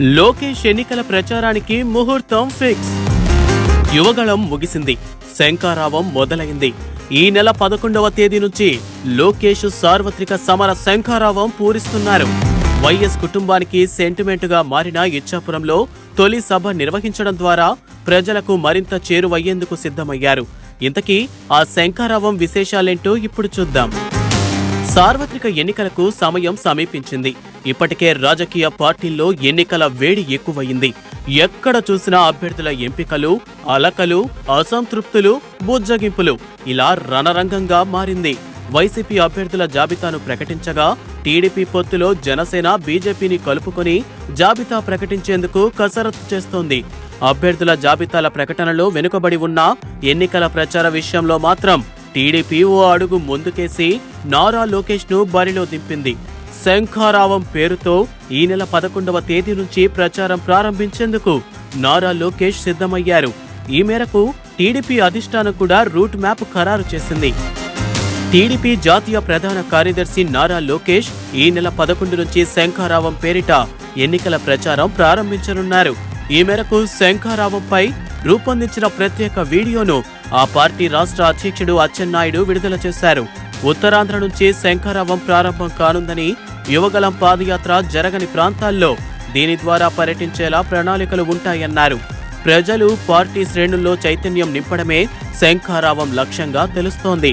లోకేష్ ఎన్నికల ప్రచారానికి ముహూర్తం ఫిక్స్. యువగళం ముగిసింది, శంఖారావం మొదలైంది. ఈ నెల 11వ తేదీ నుంచి లోకేష్ సార్వత్రిక సమర శంఖారావం పూరిస్తున్నారు. వైఎస్ కుటుంబానికి సెంటిమెంటుగా మారిన ఇచ్చాపురంలో తొలి సభ నిర్వహించడం ద్వారా ప్రజలకు మరింత చేరువయ్యేందుకు సిద్ధమయ్యారు. ఇంతకీ ఆ శంఖారావం విశేషాలేంటో ఇప్పుడు చూద్దాం. సార్వత్రిక ఎన్నికలకు సమయం సమీపించింది. ఇప్పటికే రాజకీయ పార్టీల్లో ఎన్నికల వేడి ఎక్కువయింది. ఎక్కడ చూసినా అభ్యర్థుల ఎంపికలు, అలకలు, అసంతృప్తులు, బుజ్జగింపులు ఇలా రణరంగంగా మారింది. వైసీపీ అభ్యర్థుల జాబితాను ప్రకటించగా టీడీపీ పొత్తులో జనసేన, బీజేపీని కలుపుకొని జాబితా ప్రకటించేందుకు కసరత్తు చేస్తోంది. అభ్యర్థుల జాబితాల ప్రకటనలో వెనుకబడి ఉన్న ఎన్నికల ప్రచార విషయంలో మాత్రం టీడీపీ ఓ అడుగు ముందుకేసి నారా లోకేష్ ను బరిలో దింపింది. శంఖారావం పేరుతో ఈ నెల 11వ తేదీ నుంచి ప్రచారం ప్రారంభించేందుకు నారా లోకేష్ సిద్ధమయ్యారు. ఈ మేరకు టీడీపీ అధిష్టానం కూడా రూట్ మ్యాప్ ఖరారు చేసింది. టీడీపీ జాతీయ ప్రధాన కార్యదర్శి నారా లోకేష్ ఈ నెల 11 నుంచి శంఖారావం పేరిట ఎన్నికల ప్రచారం ప్రారంభించనున్నారు. ఈ మేరకు శంఖారావంపై రూపొందించిన ప్రత్యేక వీడియోను ఆ పార్టీ రాష్ట్ర అధ్యక్షుడు అచ్చెన్నాయుడు విడుదల చేశారు. ఉత్తరాంధ్ర నుంచి శంఖారావం ప్రారంభం కానుందని, యువగళం పాదయాత్ర జరగని ప్రాంతాల్లో దీని ద్వారా పర్యటించేలా ప్రణాళికలు ఉంటాయన్నారు. ప్రజలు, పార్టీ శ్రేణుల్లో చైతన్యం నింపడమే శంఖారావం లక్ష్యంగా తెలుస్తోంది.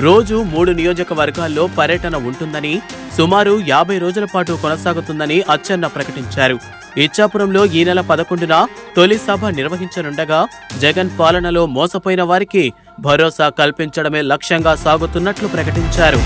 రోజు 3 నియోజకవర్గాల్లో పర్యటన ఉంటుందని, సుమారు 50 రోజుల పాటు కొనసాగుతుందని అచ్చెన్న ప్రకటించారు. ఇచ్చాపురంలో ఈ నెల 11న తొలి సభ నిర్వహించనుండగా జగన్ పాలనలో మోసపోయిన వారికి భరోసా కల్పించడమే లక్ష్యంగా సాగుతున్నట్లు ప్రకటించారు.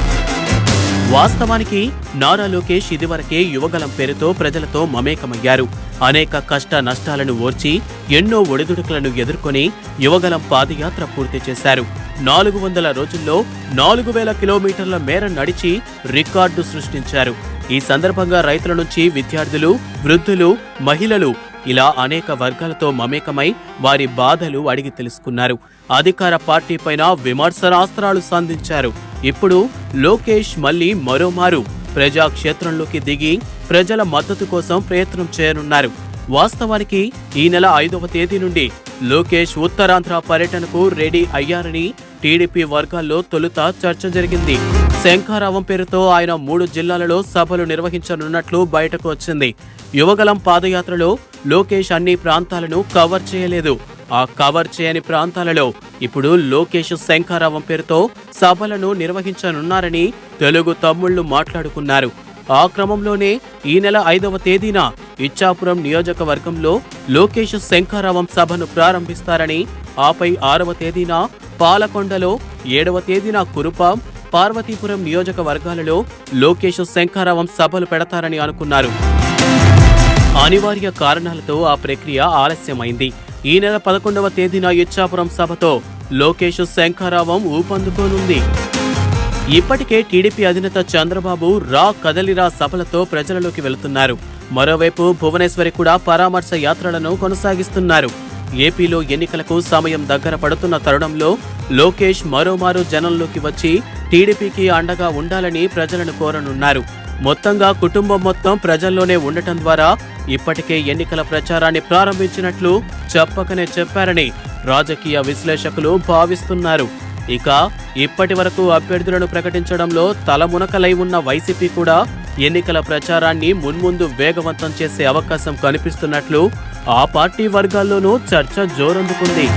వాస్తవానికి నారా లోకేష్ ఇదివరకే యువగళం పేరుతో ప్రజలతో మమేకమయ్యారు. అనేక కష్ట నష్టాలను ఓర్చి ఎన్నో ఒడిదుడుకులను ఎదుర్కొని యువగళం పాదయాత్ర పూర్తి చేశారు. 400 రోజుల్లో 4000 కిలోమీటర్ల మేర నడిచి రికార్డు సృష్టించారు. ఈ సందర్భంగా రైతుల నుంచి విద్యార్థులు, వృద్ధులు, మహిళలు ఇలా అనేక వర్గాలతో మమేకమై వారి బాధలు అడిగి తెలుసుకున్నారు. అధికార పార్టీపైన విమర్శనాస్త్రాలు సంధించారు. ఇప్పుడు లోకేష్ మళ్లీ మరోమారు ప్రజాక్షేత్రంలోకి దిగి ప్రజల మద్దతు కోసం ప్రయత్నం చేయనున్నారు. వాస్తవానికి ఈ నెల 5వ తేదీ నుండి లోకేష్ ఉత్తరాంధ్ర పర్యటనకు రెడీ అయ్యారని టీడీపీ వర్గాల్లో తొలుత చర్చ జరిగింది. శంఖారావం పేరుతో ఆయన 3 జిల్లాలలో సభలు నిర్వహించనున్నట్లు బయటకు వచ్చింది. యువగళం పాదయాత్రలో లోకేష్ అన్ని ప్రాంతాలను కవర్ చేయలేదు. ఆ కవర్ చేయని ప్రాంతాలలో ఇప్పుడు లోకేష్ శంఖారావం పేరుతో సభలను నిర్వహించనున్నారని తెలుగు తమ్ముళ్లు మాట్లాడుకున్నారు. ఆ క్రమంలోనే ఈ నెల 5వ తేదీన ఇచ్చాపురం నియోజకవర్గంలో లోకేష్ శంఖారావం సభను ప్రారంభిస్తారని, ఆపై 6వ తేదీన పాలకొండలో, 7వ తేదీన కురుపాం, పార్వతీపురం నియోజకవర్గాలలో లోకేష్ శంఖారావం సభలు పెడతారని అనుకున్నారు. అనివార్య కారణాలతో ఆ ప్రక్రియ ఆలస్యమైంది. ఈ నెల 11వ తేదీన ఇచ్చాపురం సభతో లోకేష్ శంఖారావం ఊపందుకోనుంది. ఇప్పటికే టీడీపీ అధినేత చంద్రబాబు రా కదలిరా సభలతో ప్రజలలోకి వెళుతున్నారు. మరోవైపు భువనేశ్వరి కూడా పరామర్శ యాత్రలను కొనసాగిస్తున్నారు. ఏపీలో ఎన్నికలకు సమయం దగ్గర పడుతున్న తరుణంలో లోకేష్ మరోమారు జనంలోకి వచ్చి టీడీపీకి అండగా ఉండాలని ప్రజలను కోరనున్నారు. మొత్తంగా కుటుంబం మొత్తం ప్రజల్లోనే ఉండటం ద్వారా ఇప్పటికే ఎన్నికల ప్రచారాన్ని ప్రారంభించినట్లు చెప్పకనే చెప్పారని రాజకీయ విశ్లేషకులు భావిస్తున్నారు. ఇక ఇప్పటి వరకు అభ్యర్థులను ప్రకటించడంలో తలమునకలై ఉన్న వైసీపీ కూడా ఎన్నికల ప్రచారాన్ని మున్ముందు వేగవంతం చేసే అవకాశం కనిపిస్తున్నట్లు ఆ పార్టీ వర్గాల్లోనూ చర్చ జోరందుకుంది.